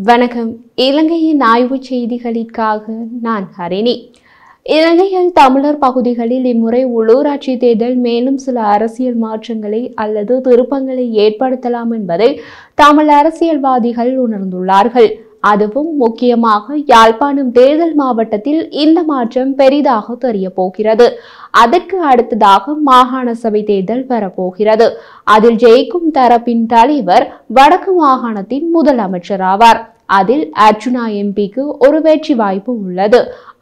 வணக்கம். இலங்கையின் ஆய்வு செய்திகளுக்காக நான் ஹரிணி. இலங்கையில் தமிழர் பகுதிகளில் இம்முறை உள்ளூராட்சி தேர்தல் மேலும் சில அரசியல் மாற்றங்களை அல்லது திருப்பங்களை ஏற்படுத்தலாம் என்பதை தமிழ் அரசியல்வாதிகள் உணர்ந்துள்ளார்கள். அதுவும் முக்கியமாக யாழ்ப்பாணம் தேர்தல் மாவட்டத்தில் இந்த மாற்றம் பெரிதாக தெரிய போகிறது. அதற்கு அடுத்ததாக மாகாண சபை தேர்தல் வரப்போகிறது. அதில் ஜெயிக்கும் தரப்பின் தலைவர் வடக்கு மாகாணத்தின் முதலமைச்சர் ஆவார். அதில் அர்ச்சுனா எம்பிக்கு ஒரு வெற்றி வாய்ப்பு உள்ளது.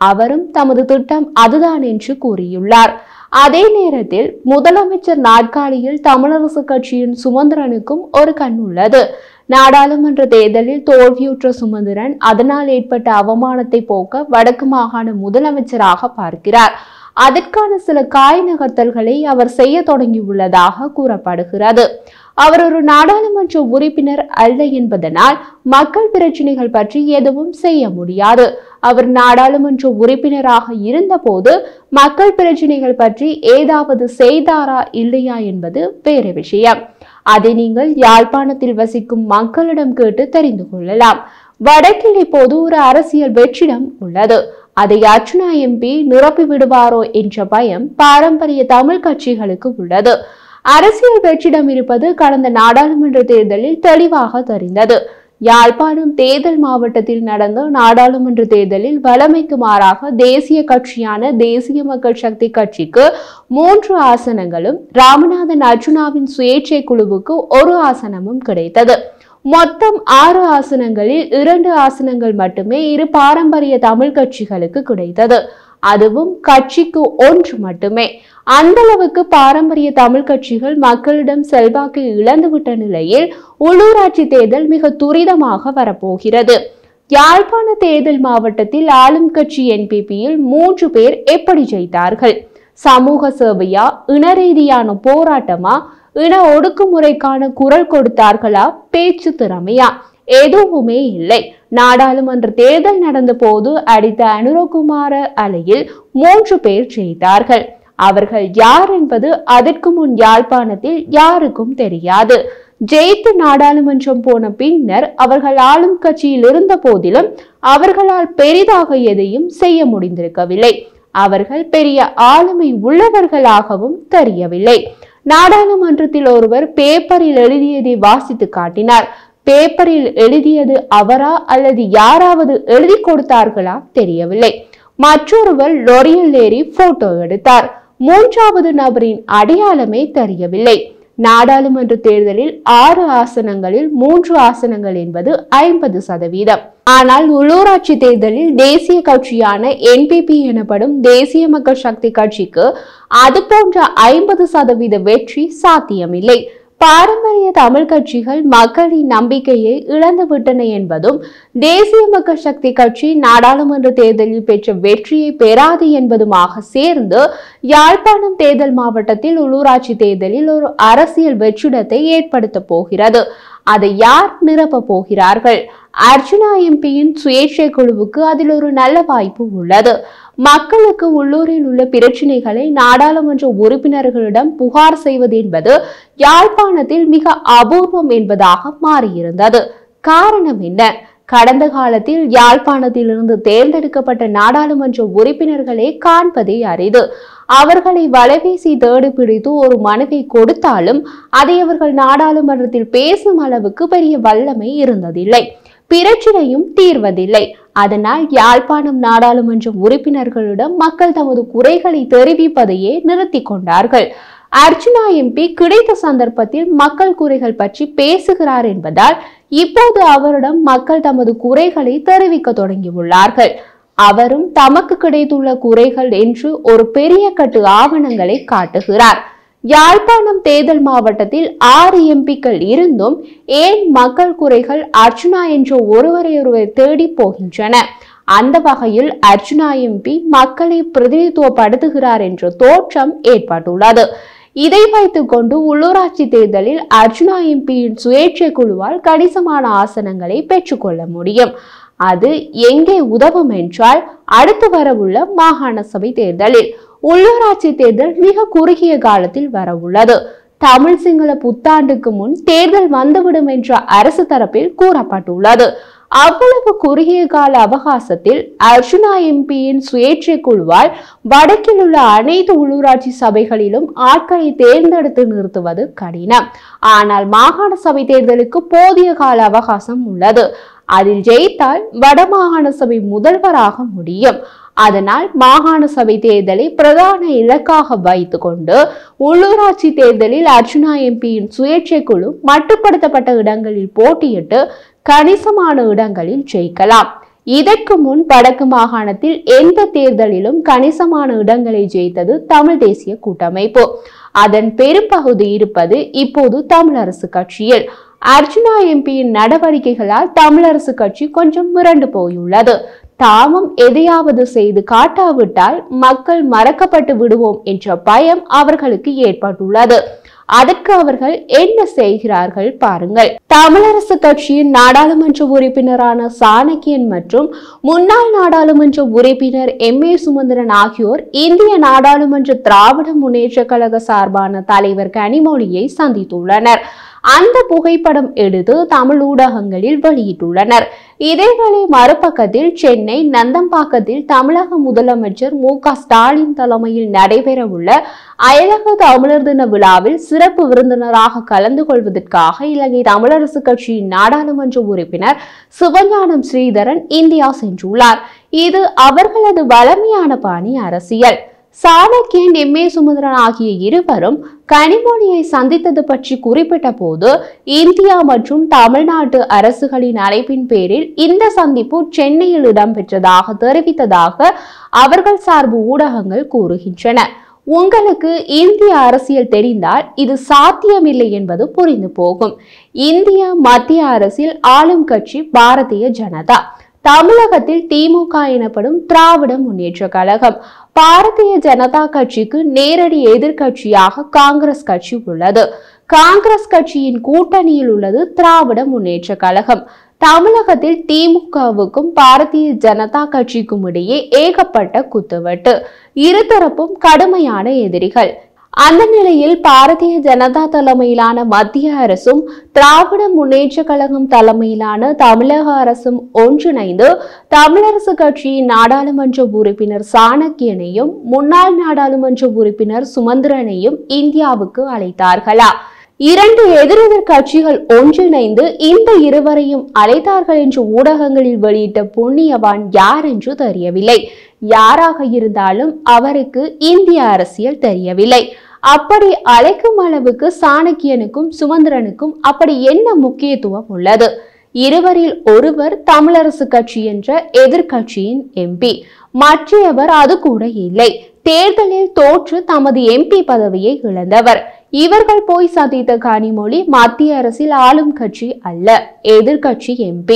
அவரும் தமது திட்டம் அதுதான் என்று கூறியுள்ளார். அதே நேரத்தில் முதலமைச்சர் நாற்காலியில் தமிழரசு கட்சியின் சுமந்திரனுக்கும் ஒரு கண் உள்ளது. நாடாளுமன்ற தேர்தலில் தோல்வியுற்ற சுமந்திரன் அதனால் ஏற்பட்ட அவமானத்தை போக்க வடக்கு மாகாண முதலமைச்சராக பார்க்கிறார். அதற்கான சில காய் நகர்த்தல்களை அவர் செய்ய தொடங்கியுள்ளதாக கூறப்படுகிறது. அவர் ஒரு நாடாளுமன்ற உறுப்பினர் அல்ல என்பதனால் மக்கள் பிரச்சனைகள் பற்றி எதுவும் செய்ய முடியாது. அவர் நாடாளுமன்ற உறுப்பினராக இருந்தபோது மக்கள் பிரச்சனைகள் பற்றி ஏதாவது செய்தாரா இல்லையா என்பது வேறு விஷயம். அதை நீங்கள் யாழ்ப்பாணத்தில் வசிக்கும் மக்களிடம் கேட்டு தெரிந்து கொள்ளலாம். வடக்கில் இப்போது ஒரு அரசியல் வெற்றிடம் உள்ளது. அதை அர்ச்சுனா எம்பி நிரப்பி விடுவாரோ என்ற பயம் பாரம்பரிய தமிழ் கட்சிகளுக்கு உள்ளது. அரசியல் வெற்றிடம் இருப்பது கடந்த நாடாளுமன்ற தேர்தலில் தெளிவாக தெரிந்தது. யாழ்ப்பாணம் தேர்தல் மாவட்டத்தில் நடந்த நாடாளுமன்ற தேர்தலில் வழமைக்கு மாறாக தேசிய கட்சியான தேசிய மக்கள் சக்தி கட்சிக்கு 3 ஆசனங்களும் ராமநாதன் அர்ச்சுனாவின் சுயேட்சை குழுவுக்கு 1 ஆசனமும் கிடைத்தது. மொத்தம் 6 ஆசனங்களில் 2 ஆசனங்கள் மட்டுமே இரு பாரம்பரிய தமிழ் கட்சிகளுக்கு கிடைத்தது. அதுவும் கட்சிக்கு 1 மட்டுமே. அந்த அளவுக்கு பாரம்பரிய தமிழ் கட்சிகள் மக்களிடம் செல்வாக்கை இழந்துவிட்ட நிலையில் உள்ளூராட்சி தேர்தல் மிக துரிதமாக வரப்போகிறது. யாழ்ப்பாண தேர்தல் மாவட்டத்தில் ஆளும் கட்சி என்பிபியில் 3 பேர் எப்படி ஜெயித்தார்கள்? சமூக சேவையா, இன ரீதியான போராட்டமா, இன ஒடுக்குமுறைக்கான குரல் கொடுத்தார்களா, பேச்சு திறமையா? எதுவுமே இல்லை. நாடாளுமன்ற தேர்தல் நடந்த போது அடித்த அனுரகுமார அலையில் 3 பேர் ஜெயித்தார்கள். அவர்கள் யார் என்பது அதற்கு முன் யாழ்ப்பாணத்தில் யாருக்கும் தெரியாது. ஜெயித்து நாடாளுமன்றம் போன பின்னர் அவர்கள் ஆளும் கட்சியில் இருந்த போதிலும் அவர்களால் பெரிதாக எதையும் செய்ய முடிந்திருக்கவில்லை. அவர்கள் பெரிய ஆளுமை உள்ளவர்களாகவும் தெரியவில்லை. நாடாளுமன்றத்தில் ஒருவர் பேப்பரில் எழுதியதை வாசித்து காட்டினார். பேப்பரில் எழுதியது அவரா அல்லது யாராவது எழுதி கொடுத்தார்களா தெரியவில்லை. மற்றொருவர் லொரியில் ஏறி போட்டோ எடுத்தார். 3வது நபரின் அடையாளமே தெரியவில்லை. நாடாளுமன்ற தேர்தலில் 6 ஆசனங்களில் 3 ஆசனங்கள் என்பது 50%. ஆனால் உள்ளூராட்சி தேர்தலில் தேசிய கட்சியான என்பிபி எனப்படும் தேசிய மக்கள் சக்தி கட்சிக்கு அது போன்ற 50% வெற்றி சாத்தியமில்லை. பாரம்பரிய தமிழ் கட்சிகள் மக்களின் நம்பிக்கையை இழந்துவிட்டன என்பதும் தேசிய மக்கள் சக்தி கட்சி நாடாளுமன்ற தேர்தலில் பெற்ற வெற்றியை பெறாது என்பதுமாக சேர்ந்து யாழ்ப்பாணம் தேர்தல் மாவட்டத்தில் உள்ளூராட்சி தேர்தலில் ஒரு அரசியல் வெற்றிடத்தை ஏற்படுத்த போகிறது. அதை யார் நிரப்ப போகிறார்கள்? அர்ச்சுனா எம்பியின் சுயேட்சை குழுவுக்கு அதில் ஒரு நல்ல வாய்ப்பு உள்ளது. மக்களுக்கு உள்ளூரில் உள்ள பிரச்சனைகளை நாடாளுமன்ற உறுப்பினர்களிடம் புகார் செய்வது என்பது யாழ்ப்பாணத்தில் மிக அபூர்வம் என்பதாக மாறியிருந்தது. காரணம் என்ன? கடந்த காலத்தில் யாழ்ப்பாணத்திலிருந்து தேர்ந்தெடுக்கப்பட்ட நாடாளுமன்ற உறுப்பினர்களை காண்பதே அரிது. அவர்களை வலைவீசி தேடி பிடித்து ஒரு மனுவை கொடுத்தாலும் அதை அவர்கள் நாடாளுமன்றத்தில் பேசும் அளவுக்கு பெரிய வல்லமை இருந்ததில்லை. பிரச்சனையும் தீர்வதில்லை. அதனால் யாழ்ப்பாணம் நாடாளுமன்ற உறுப்பினர்களிடம் மக்கள் தமது குறைகளை தெரிவிப்பதையே நிறுத்தி கொண்டார்கள். அர்ச்சுனா எம்பி கிடைத்த சந்தர்ப்பத்தில் மக்கள் குறைகள் பற்றி பேசுகிறார் என்பதால் இப்போது அவரிடம் மக்கள் தமது குறைகளை தெரிவிக்க தொடங்கியுள்ளார்கள். அவரும் தமக்கு கிடைத்துள்ள குறைகள் என்று ஒரு பெரிய கட்டு ஆவணங்களை காட்டுகிறார். யாழ்ப்பாணம் தேர்தல் மாவட்டத்தில் 6 எம்பிக்கள் இருந்தும் ஏன் மக்கள் குறைகள் அர்ச்சுனா என்ற ஒருவரையொருவர் தேடி போகின்றன? அந்த வகையில் அர்ச்சுனா எம்பி மக்களை பிரதிநிதித்துவப்படுத்துகிறார் என்ற தோற்றம் ஏற்பட்டுள்ளது. இதை வைத்துக் கொண்டு உள்ளூராட்சி தேர்தலில் அர்ச்சுனா எம்பியின் சுயேட்சை குழுவால் கணிசமான ஆசனங்களை பெற்றுக்கொள்ள முடியும். அது எங்கே உதவும் என்றால் அடுத்து வரவுள்ள மாகாண சபை தேர்தலில். உள்ளூராட்சி தேர்தல் மிக குறுகிய காலத்தில் வர உள்ளது. தமிழ் சிங்கள புத்தாண்டுக்கு முன் தேர்தல் வந்துவிடும் என்ற அரசு தரப்பில் கூறப்பட்டுள்ளது. அவ்வளவு குறுகிய கால அவகாசத்தில் அர்ஜுனா எம்பியின் சுயேட்சை குழுவால் வடக்கில் உள்ள அனைத்து உள்ளூராட்சி சபைகளிலும் ஆட்களை தேர்ந்தெடுத்து நிறுத்துவது கடினம். ஆனால் மாகாண சபை தேர்தலுக்கு போதிய கால அவகாசம் உள்ளது. அதில் ஜெயித்தால் வடமாகாண சபை முதல்வராக முடியும். அதனால் மாகாண சபை தேர்தலை பிரதான இலக்காக வைத்துக் கொண்டு உள்ளூராட்சி தேர்தலில் அர்ஜுனா எம்பியின் சுயேட்சை குழு மட்டுப்படுத்தப்பட்ட இடங்களில் போட்டியிட்டு கணிசமான இடங்களில் ஜெயிக்கலாம். இதற்கு முன் வடக்கு மாகாணத்தில் எந்த தேர்தலிலும் கணிசமான இடங்களை ஜெயித்தது தமிழ் தேசிய கூட்டமைப்பு. அதன் பெரும்பகுதி இருப்பது இப்போது தமிழரசு கட்சியில். அர்ஜுனா எம்பியின் நடவடிக்கைகளால் தமிழரசு கட்சி கொஞ்சம் மிரண்டு போயுள்ளது. தாமும் எதையாவது செய்து காட்டாவிட்டால் மக்கள் மறக்கப்பட்டு விடுவோம் என்ற பயம் அவர்களுக்கு ஏற்பட்டுள்ளது. அதற்கு அவர்கள் என்ன செய்கிறார்கள் பாருங்கள். தமிழரசு கட்சியின் நாடாளுமன்ற உறுப்பினரான சாணக்கியன் மற்றும் முன்னாள் நாடாளுமன்ற உறுப்பினர் MA சுமந்திரன் ஆகியோர் இந்திய நாடாளுமன்ற திராவிட முன்னேற்ற கழக சார்பான தலைவர் கனிமொழியை சந்தித்துள்ளனர். அந்த புகைப்படம் எடுத்து தமிழ் ஊடகங்களில் வெளியிட்டுள்ளனர். இதேவேளை மறுபக்கத்தில் சென்னை நந்தம்பாக்கத்தில் தமிழக முதலமைச்சர் MK ஸ்டாலின் தலைமையில் நடைபெறவுள்ள அயலக தமிழர் தின விழாவில் சிறப்பு விருந்தினராக கலந்து கொள்வதற்காக இலங்கை தமிழரசு கட்சியின் நாடாளுமன்ற உறுப்பினர் சிவஞானம் ஸ்ரீதரன் இந்தியா சென்றுள்ளார். இது அவர்களது வளமையான பாணி அரசியல். சாணக்கியன் MA சுமந்திரன் ஆகிய இருவரும் கனிமொழியை சந்தித்தது பற்றி குறிப்பிட்ட போது இந்தியா மற்றும் தமிழ்நாட்டு அரசுகளின் அழைப்பின் பேரில் இந்த சந்திப்பு சென்னையில் இடம்பெற்றதாக தெரிவித்ததாக அவர்கள் சார்பு ஊடகங்கள் கூறுகின்றன. உங்களுக்கு இந்திய அரசியல் தெரிந்தால் இது சாத்தியமில்லை என்பது புரிந்து போகும். இந்திய மத்திய அரசில் ஆளும் கட்சி பாரதிய ஜனதா. தமிழகத்தில் திமுக எனப்படும் திராவிட முன்னேற்ற கழகம். பாரதிய ஜனதா கட்சிக்கு நேரடி எதிர்கட்சியாக காங்கிரஸ் கட்சி உள்ளது. காங்கிரஸ் கட்சியின் கூட்டணியில் உள்ளது திராவிட முன்னேற்ற கழகம். தமிழகத்தில் திமுகவுக்கும் பாரதிய ஜனதா கட்சிக்கும் இடையே ஏகப்பட்ட குத்துவெட்டு. இருதரப்பும் கடுமையான எதிரிகள். அந்த நிலையில் பாரதிய ஜனதா தலைமையிலான மத்திய அரசும் திராவிட முன்னேற்ற கழகம் தலைமையிலான தமிழக அரசும் ஒன்றிணைந்து தமிழரசு கட்சியின் நாடாளுமன்ற உறுப்பினர் சாணக்கியனையும் முன்னாள் நாடாளுமன்ற உறுப்பினர் சுமந்திரனையும் இந்தியாவுக்கு அழைத்தார்களா? இரண்டு எதிரெதிர் கட்சிகள் ஒன்றிணைந்து இந்த இருவரையும் அழைத்தார்கள் என்று ஊடகங்களில் வெளியிட்ட புண்ணியவான் யார் என்று தெரியவில்லை. யாராக இருந்தாலும் அவருக்கு இந்திய அரசியல் தெரியவில்லை. அப்படி அழைக்கும் அளவுக்கு சாணக்கியனுக்கும் சுமந்திரனுக்கும் அப்படி என்ன முக்கியத்துவம் உள்ளது? இருவரில் ஒருவர் தமிழரசு கட்சி என்ற எதிர்கட்சியின் MP, மற்றவர் அது கூட இல்லை. தேர்தலில் தோற்று தமது MP பதவியை இழந்தவர். இவர்கள் போய் சந்தித்த கனிமொழி மத்திய அரசில் ஆளும் கட்சி அல்ல, எதிர்கட்சி MP.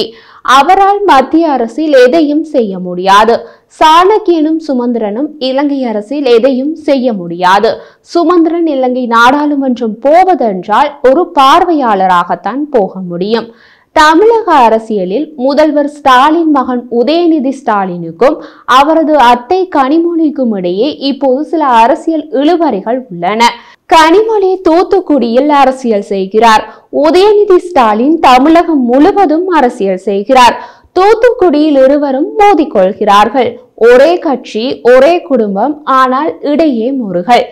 அவரால் மத்திய அரசில் எதையும் செய்ய முடியாது. சாணக்கியனும் சுமந்திரனும் இலங்கை அரசில் எதையும் செய்ய முடியாது. சுமந்திரன் இலங்கை நாடாளுமன்றம் போவதென்றால் ஒரு பார்வையாளராகத்தான் போக முடியும். தமிழக அரசியலில் முதல்வர் ஸ்டாலின் மகன் உதயநிதி ஸ்டாலினுக்கும் அவரது அத்தை கனிமொழிக்கும் இடையே இப்போது சில அரசியல் இழுபறிகள் உள்ளன. கனிமொழி தூத்துக்குடியில் அரசியல் செய்கிறார். உதயநிதி ஸ்டாலின் தமிழகம் முழுவதும் அரசியல் செய்கிறார். தூத்துக்குடியில் இருவரும் மோதிக்கொள்கிறார்கள். ஒரே கட்சி, ஒரே குடும்பம், ஆனால் இடையே முருகல்.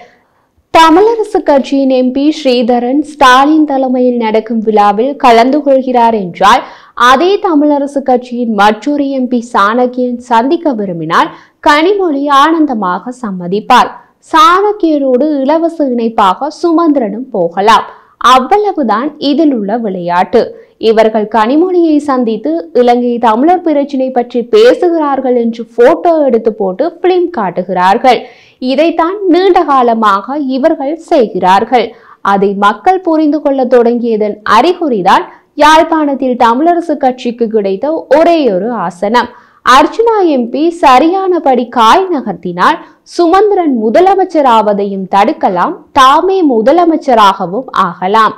தமிழரசு கட்சியின் MP ஸ்ரீதரன் ஸ்டாலின் தலைமையில் நடக்கும் விழாவில் கலந்து கொள்கிறார் என்றால் அதே தமிழரசு கட்சியின் மற்றொரு MP சாணக்கியன் சந்திக்க விரும்பினால் கனிமொழி ஆனந்தமாக சம்மதிப்பார். சாணக்கியரோடு இலவச இணைப்பாக சுமந்திரனும் போகலாம். அவ்வளவுதான் இதில் உள்ள விளையாட்டு. இவர்கள் கனிமொழியை சந்தித்து இலங்கை தமிழர் பிரச்சினை பற்றி பேசுகிறார்கள் என்று போட்டோ எடுத்து போட்டு பிலிம் காட்டுகிறார்கள். இதைத்தான் நீண்ட காலமாக இவர்கள் செய்கிறார்கள். அதை மக்கள் புரிந்து கொள்ள தொடங்கியதன் அறிகுறிதான் யாழ்ப்பாணத்தில் தமிழரசு கட்சிக்கு கிடைத்த ஒரே ஒரு ஆசனம். அர்ஜுனா MP சரியானபடி காய் நகர்த்தினால் சுமந்திரன் முதலமைச்சராவதையும் தடுக்கலாம், தாமே முதலமைச்சராகவும் ஆகலாம்.